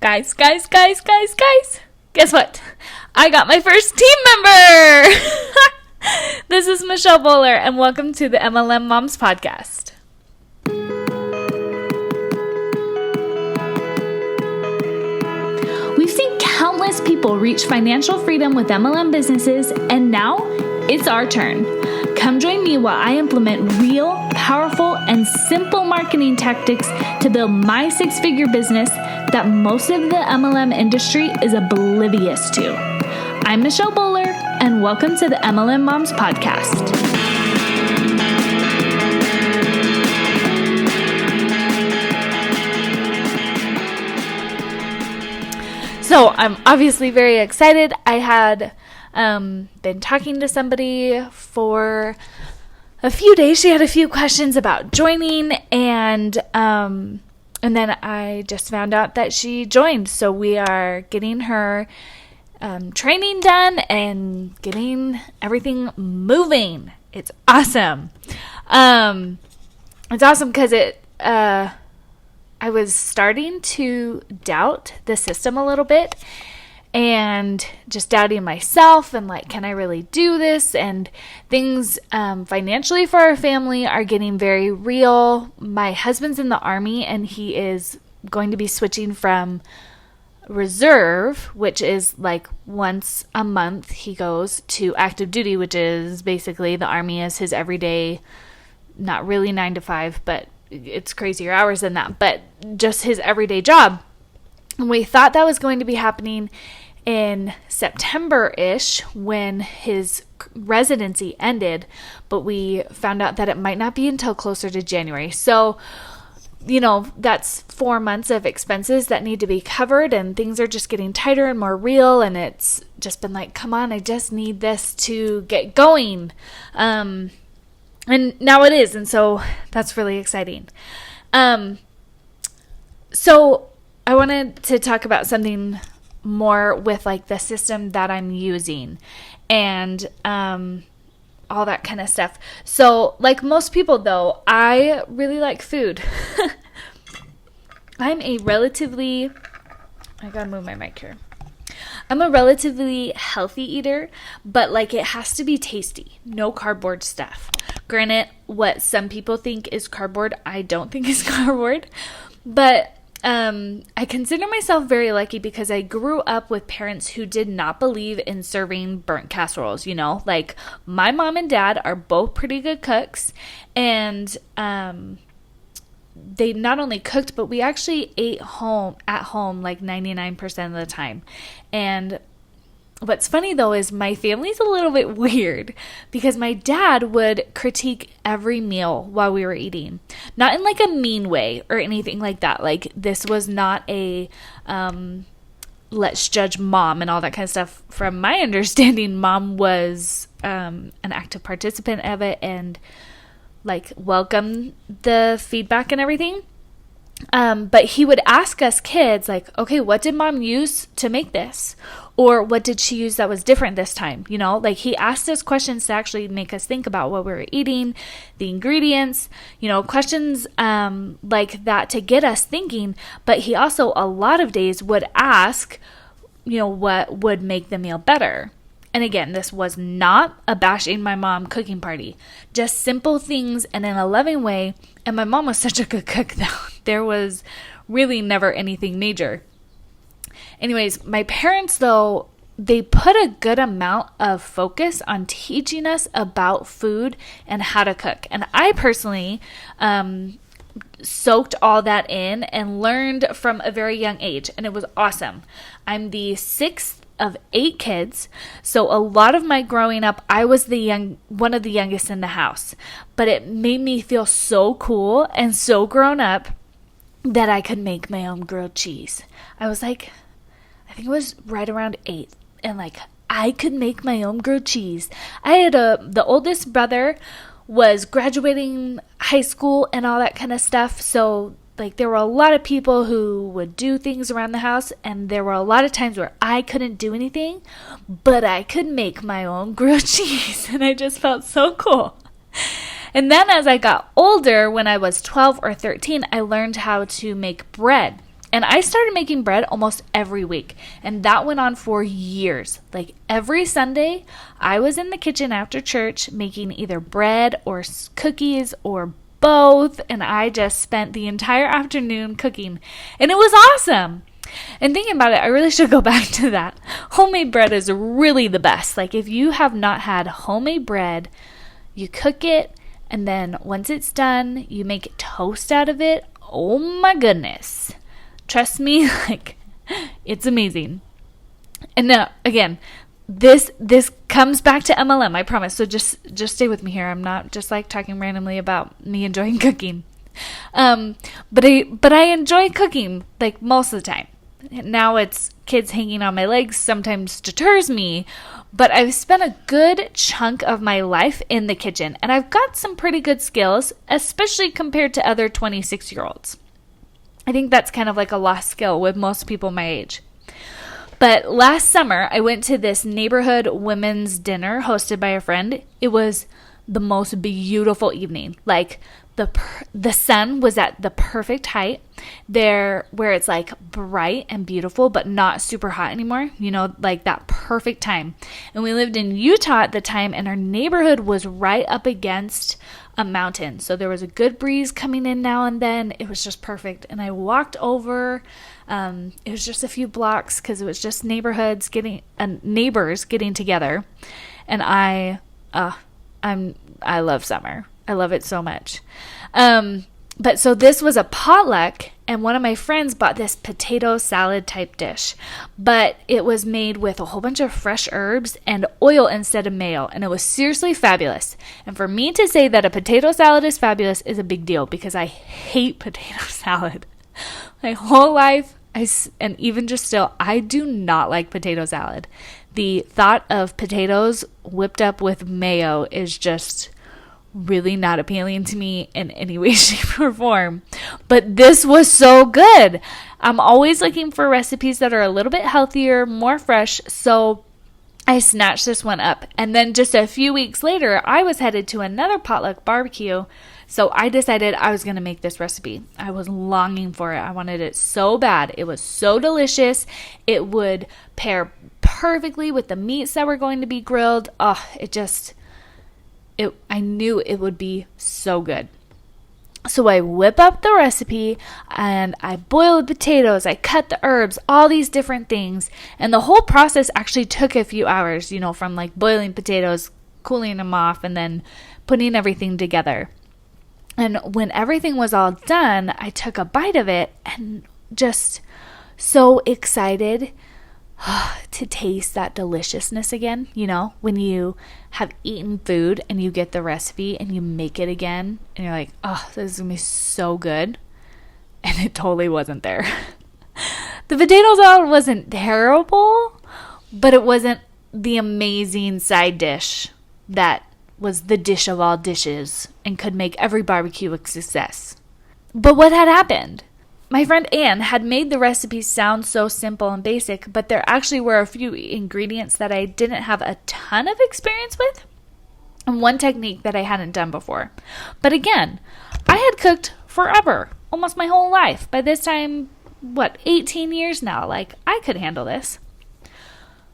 Guys. Guess what? I got my first team member! This is Michelle Bowler, and welcome to the MLM Moms Podcast. We've seen countless people reach financial freedom with MLM businesses, and now it's our turn. Come join me while I implement real, powerful, and simple marketing tactics to build my six-figure business that most of the MLM industry is oblivious to. I'm Michelle Bowler, and welcome to the MLM Moms Podcast. So I'm obviously very excited. I had been talking to somebody for a few days. She had a few questions about joining, and then I just found out that she joined. So we are getting her training done and getting everything moving. It's awesome. It's awesome because I was starting to doubt the system a little bit and just doubting myself and like, can I really do this? And things financially for our family are getting very real. My husband's in the Army, and he is going to be switching from reserve, which is like once a month he goes, to active duty, which is basically the Army is his everyday, not really 9 to 5, but it's crazier hours than that, but just his everyday job. And we thought that was going to be happening in September-ish when his residency ended, but we found out that it might not be until closer to January. So, that's 4 months of expenses that need to be covered, and things are just getting tighter and more real, and it's just been like, come on, I just need this to get going. And now it is, and so that's really exciting. So I wanted to talk about something more with like the system that I'm using and all that kind of stuff. So like most people though, I really like food. I gotta move my mic here. I'm a relatively healthy eater, but like it has to be tasty. No cardboard stuff. Granted, what some people think is cardboard, I don't think is cardboard. But I consider myself very lucky because I grew up with parents who did not believe in serving burnt casseroles, Like my mom and dad are both pretty good cooks, and they not only cooked, but we actually ate at home like 99% of the time. And what's funny though is my family's a little bit weird because my dad would critique every meal while we were eating. Not in like a mean way or anything like that. Like this was not a let's judge mom and all that kind of stuff. From my understanding, mom was an active participant of it and like welcome the feedback and everything. But he would ask us kids like, okay, what did mom use to make this? Or what did she use that was different this time? Like he asked us questions to actually make us think about what we were eating, the ingredients, questions like that to get us thinking. But he also a lot of days would ask, what would make the meal better? And again, this was not a bashing my mom cooking party, just simple things and in a loving way. And my mom was such a good cook though. There was really never anything major. Anyways, my parents though, they put a good amount of focus on teaching us about food and how to cook. And I personally soaked all that in and learned from a very young age, and it was awesome. I'm the sixth of 8 kids, so a lot of my growing up, I was one of the youngest in the house, but it made me feel so cool and so grown up that I could make my own grilled cheese. I was like, I think it was right around 8, and like I could make my own grilled cheese. I had the oldest brother was graduating high school and all that kind of stuff, so like there were a lot of people who would do things around the house, and there were a lot of times where I couldn't do anything, but I could make my own grilled cheese, and I just felt so cool. And then as I got older, when I was 12 or 13, I learned how to make bread. And I started making bread almost every week. And that went on for years. Like every Sunday, I was in the kitchen after church making either bread or cookies or both. And I just spent the entire afternoon cooking. And it was awesome. And thinking about it, I really should go back to that. Homemade bread is really the best. Like if you have not had homemade bread, you cook it. And then once it's done, you make toast out of it. Oh my goodness. Trust me, like, it's amazing. And now, again, this comes back to MLM, I promise. So just stay with me here. I'm not just like talking randomly about me enjoying cooking. But I enjoy cooking like most of the time. Now it's kids hanging on my legs sometimes deters me, but I've spent a good chunk of my life in the kitchen, and I've got some pretty good skills, especially compared to other 26-year-olds. I think that's kind of like a lost skill with most people my age. But last summer, I went to this neighborhood women's dinner hosted by a friend. It was the most beautiful evening. Like the sun was at the perfect height there, where it's like bright and beautiful, but not super hot anymore. You know, like that perfect time. And we lived in Utah at the time, and our neighborhood was right up against a mountain. So there was a good breeze coming in now and then. It was just perfect. And I walked over. It was just a few blocks because it was just neighbors getting together. And I love summer. I love it so much. But so this was a potluck, and one of my friends bought this potato salad type dish, but it was made with a whole bunch of fresh herbs and oil instead of mayo, and it was seriously fabulous. And for me to say that a potato salad is fabulous is a big deal, because I hate potato salad. My whole life, and even just still, I do not like potato salad. The thought of potatoes whipped up with mayo is just really not appealing to me in any way, shape, or form. But this was so good. I'm always looking for recipes that are a little bit healthier, more fresh, so I snatched this one up. And then just a few weeks later, I was headed to another potluck barbecue, so I decided I was going to make this recipe. I was longing for it. I wanted it so bad. It was so delicious. It would pair perfectly with the meats that were going to be grilled. I knew it would be so good. So I whip up the recipe and I boil the potatoes, I cut the herbs, all these different things. And the whole process actually took a few hours, from like boiling potatoes, cooling them off, and then putting everything together. And when everything was all done, I took a bite of it and just so excited to taste that deliciousness again. When you have eaten food and you get the recipe and you make it again and you're like, oh, this is going to be so good. And it totally wasn't there. The potato salad wasn't terrible, but it wasn't the amazing side dish that was the dish of all dishes and could make every barbecue a success. But what had happened? My friend Anne had made the recipe sound so simple and basic, but there actually were a few ingredients that I didn't have a ton of experience with, and one technique that I hadn't done before. But again, I had cooked forever, almost my whole life. By this time, 18 years now? Like, I could handle this.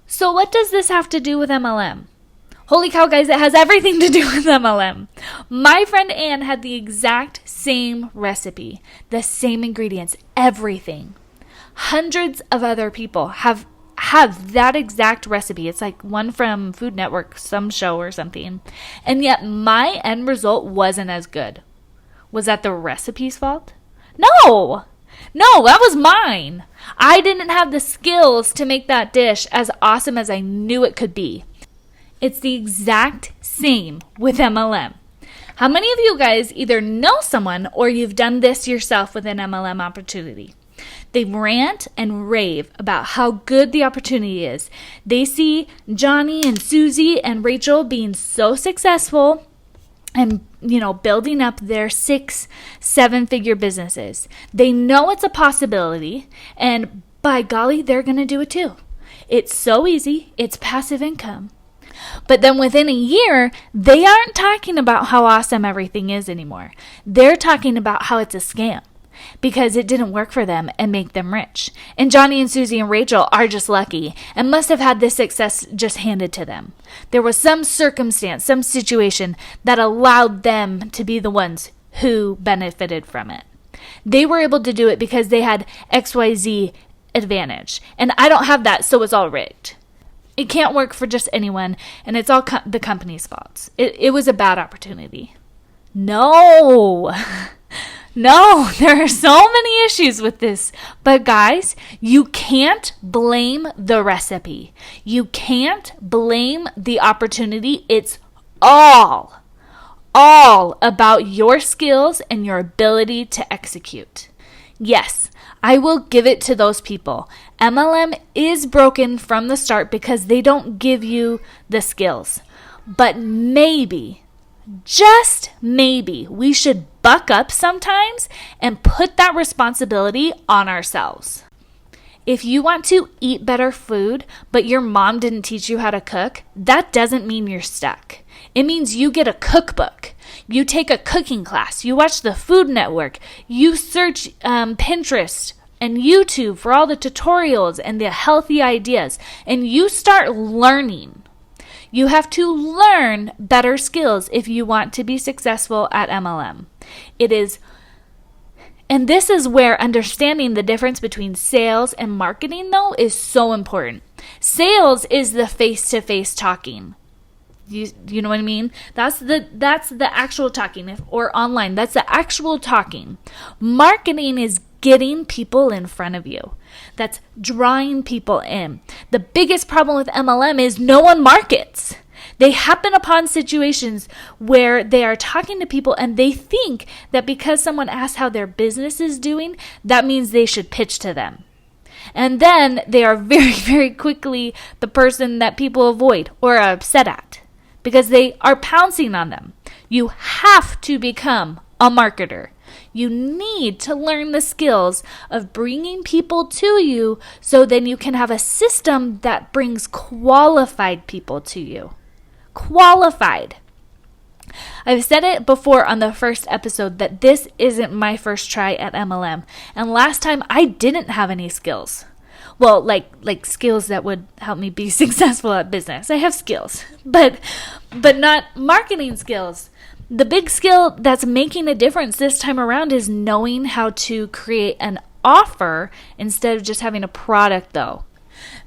So what does this have to do with MLM? Holy cow, guys, it has everything to do with MLM. My friend Anne had the exact same recipe, the same ingredients, everything. Hundreds of other people have that exact recipe. It's like one from Food Network, some show or something. And yet my end result wasn't as good. Was that the recipe's fault? No, that was mine. I didn't have the skills to make that dish as awesome as I knew it could be. It's the exact same with MLM. How many of you guys either know someone or you've done this yourself with an MLM opportunity? They rant and rave about how good the opportunity is. They see Johnny and Susie and Rachel being so successful and, building up their 6-7-figure businesses. They know it's a possibility, and by golly, they're going to do it too. It's so easy. It's passive income. But then within a year, they aren't talking about how awesome everything is anymore. They're talking about how it's a scam. because it didn't work for them and make them rich. And Johnny and Susie and Rachel are just lucky and must have had this success just handed to them. There was some circumstance, some situation that allowed them to be the ones who benefited from it. They were able to do it because they had XYZ advantage. And I don't have that, so it's all rigged. It can't work for just anyone, and it's all the company's fault. It was a bad opportunity. No, there are so many issues with this. But guys, you can't blame the recipe. You can't blame the opportunity. It's all about your skills and your ability to execute. Yes, I will give it to those people. MLM is broken from the start because they don't give you the skills. But maybe, just maybe, we should buck up sometimes and put that responsibility on ourselves. If you want to eat better food, but your mom didn't teach you how to cook, that doesn't mean you're stuck. It means you get a cookbook. You take a cooking class. You watch the Food Network. You search Pinterest and YouTube for all the tutorials and the healthy ideas. And you start learning. You have to learn better skills if you want to be successful at MLM. And this is where understanding the difference between sales and marketing, though, is so important. Sales is the face-to-face talking. You know what I mean? That's the actual talking, or online. That's the actual talking. Marketing is getting people in front of you. That's drawing people in. The biggest problem with MLM is no one markets. They happen upon situations where they are talking to people and they think that because someone asks how their business is doing, that means they should pitch to them. And then they are very, very quickly the person that people avoid or are upset at because they are pouncing on them. You have to become a marketer. You need to learn the skills of bringing people to you so then you can have a system that brings qualified people to you. Qualified. I've said it before on the first episode that this isn't my first try at MLM. And last time I didn't have any skills. Well, like skills that would help me be successful at business. I have skills, but not marketing skills. The big skill that's making a difference this time around is knowing how to create an offer instead of just having a product, though.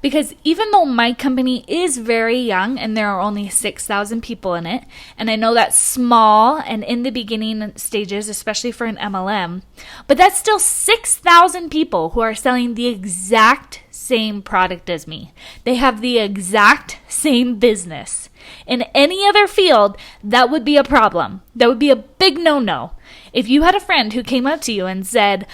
Because even though my company is very young and there are only 6,000 people in it, and I know that's small and in the beginning stages, especially for an MLM, but that's still 6,000 people who are selling the exact same product as me. They have the exact same business. In any other field, that would be a problem. That would be a big no-no. If you had a friend who came up to you and said,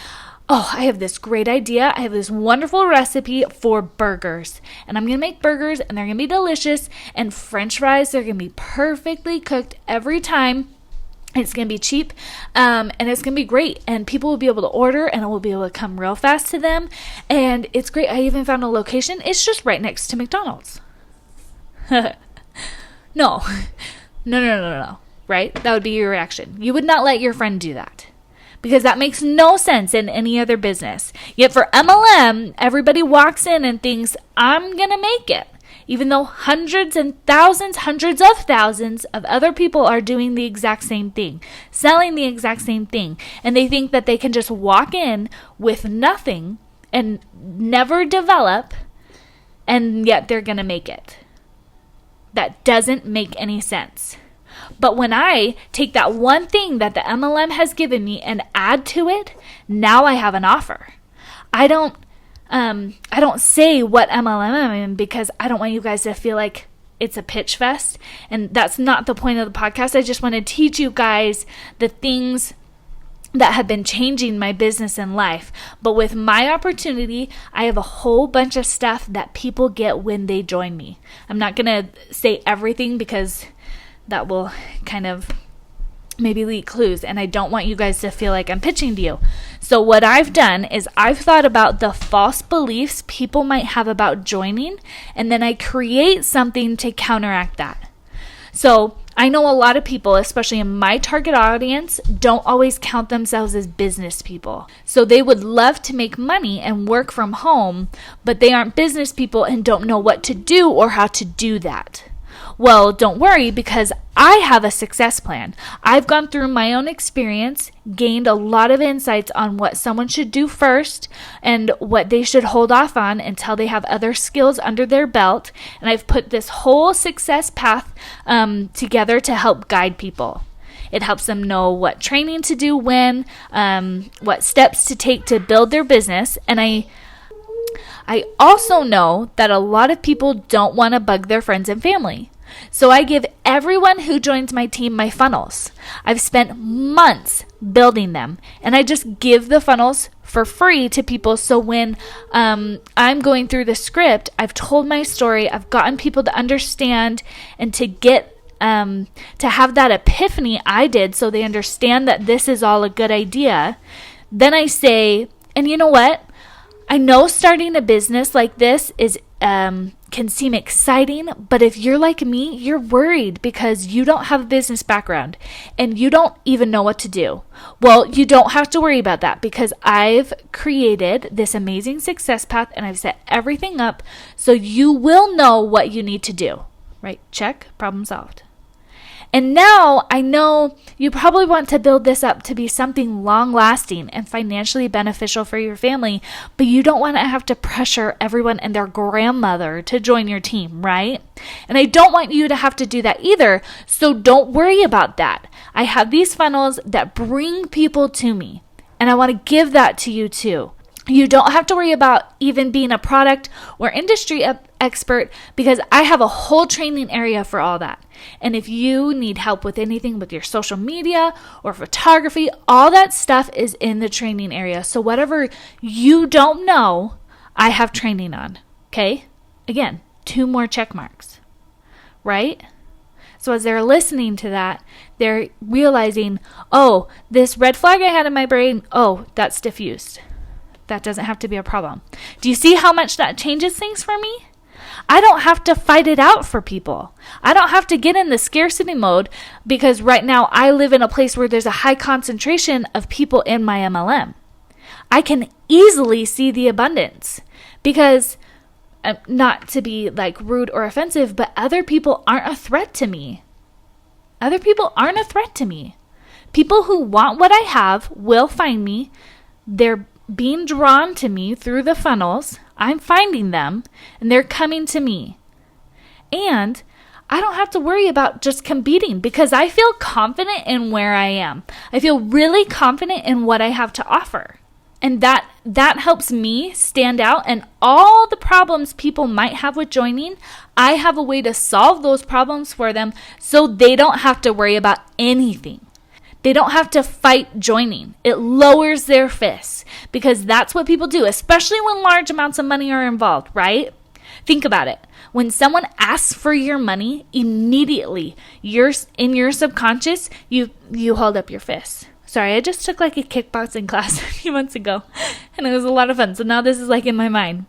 "Oh, I have this great idea. I have this wonderful recipe for burgers. And I'm going to make burgers and they're going to be delicious. And French fries, they're going to be perfectly cooked every time. It's going to be cheap and it's going to be great. And people will be able to order and it will be able to come real fast to them. And it's great. I even found a location. It's just right next to McDonald's." No. Right? That would be your reaction. You would not let your friend do that. Because that makes no sense in any other business. Yet for MLM, everybody walks in and thinks, I'm going to make it. Even though hundreds of thousands of other people are doing the exact same thing, selling the exact same thing. And they think that they can just walk in with nothing and never develop, and yet they're going to make it. That doesn't make any sense. But when I take that one thing that the MLM has given me and add to it, now I have an offer. I don't say what MLM I'm in because I don't want you guys to feel like it's a pitch fest. And that's not the point of the podcast. I just want to teach you guys the things that have been changing my business and life. But with my opportunity, I have a whole bunch of stuff that people get when they join me. I'm not going to say everything because that will kind of maybe leak clues, and I don't want you guys to feel like I'm pitching to you. So what I've done is I've thought about the false beliefs people might have about joining, and then I create something to counteract that. So I know a lot of people, especially in my target audience, don't always count themselves as business people. So they would love to make money and work from home, but they aren't business people and don't know what to do or how to do that. Well, don't worry, because I have a success plan. I've gone through my own experience, gained a lot of insights on what someone should do first and what they should hold off on until they have other skills under their belt. And I've put this whole success path together to help guide people. It helps them know what training to do when, what steps to take to build their business. And I also know that a lot of people don't want to bug their friends and family. So I give everyone who joins my team my funnels. I've spent months building them, and I just give the funnels for free to people. So when I'm going through the script, I've told my story, I've gotten people to understand and to get to have that epiphany I did, so they understand that this is all a good idea. Then I say, and you know what? I know starting a business like this is can seem exciting, but if you're like me, you're worried because you don't have a business background and you don't even know what to do. Well, you don't have to worry about that because I've created this amazing success path and I've set everything up so you will know what you need to do. Right? Check, problem solved. And now I know you probably want to build this up to be something long-lasting and financially beneficial for your family, but you don't want to have to pressure everyone and their grandmother to join your team, right? And I don't want you to have to do that either, so don't worry about that. I have these funnels that bring people to me, and I want to give that to you too. You don't have to worry about even being a product or industry expert because I have a whole training area for all that. And if you need help with anything with your social media or photography, all that stuff is in the training area. So whatever you don't know, I have training on. Okay? Again, 2 more check marks. Right? So as they're listening to that, they're realizing, oh, this red flag I had in my brain, oh, that's diffused. That doesn't have to be a problem. Do you see how much that changes things for me? I don't have to fight it out for people. I don't have to get in the scarcity mode because right now I live in a place where there's a high concentration of people in my MLM. I can easily see the abundance because, not to be like rude or offensive, but other people aren't a threat to me. Other people aren't a threat to me. People who want what I have will find me. They're being drawn to me through the funnels. I'm finding them and they're coming to me. And I don't have to worry about just competing because I feel confident in where I am. I feel really confident in what I have to offer. And that helps me stand out, and all the problems people might have with joining, I have a way to solve those problems for them so they don't have to worry about anything. They don't have to fight joining. It lowers their fists because that's what people do, especially when large amounts of money are involved, right? Think about it. When someone asks for your money, immediately, in your subconscious, you hold up your fists. Sorry, I just took like a kickboxing class a few months ago, and it was a lot of fun. So now this is like in my mind.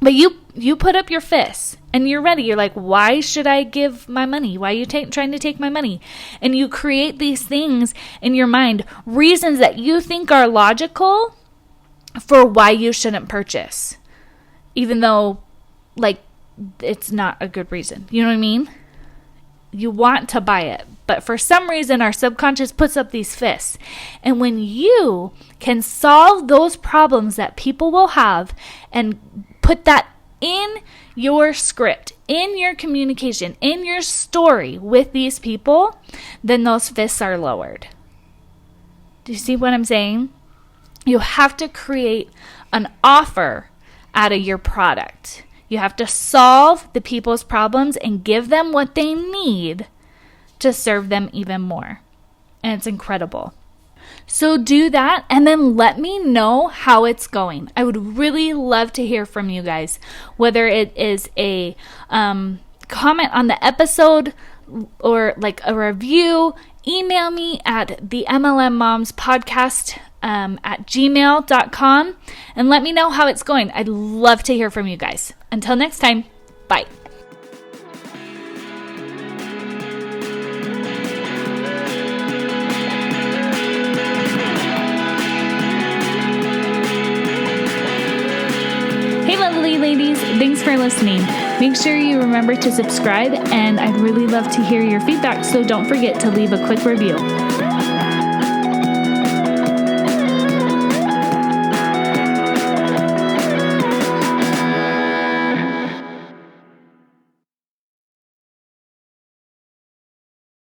But you put up your fists and you're ready. You're like, why should I give my money? Why are you trying to take my money? And you create these things in your mind, reasons that you think are logical for why you shouldn't purchase, even though like it's not a good reason. You know what I mean? You want to buy it, but for some reason our subconscious puts up these fists. And when you can solve those problems that people will have and put that in your script, in your communication, in your story with these people, then those fists are lowered. Do you see what I'm saying? You have to create an offer out of your product. You have to solve the people's problems and give them what they need to serve them even more. And it's incredible. So do that and then let me know how it's going. I would really love to hear from you guys, whether it is a comment on the episode or like a review. Email me at the MLM Moms Podcast at gmail.com and let me know how it's going. I'd love to hear from you guys. Until next time, bye. Finally, ladies, thanks for listening. Make sure you remember to subscribe, and I'd really love to hear your feedback, so don't forget to leave a quick review.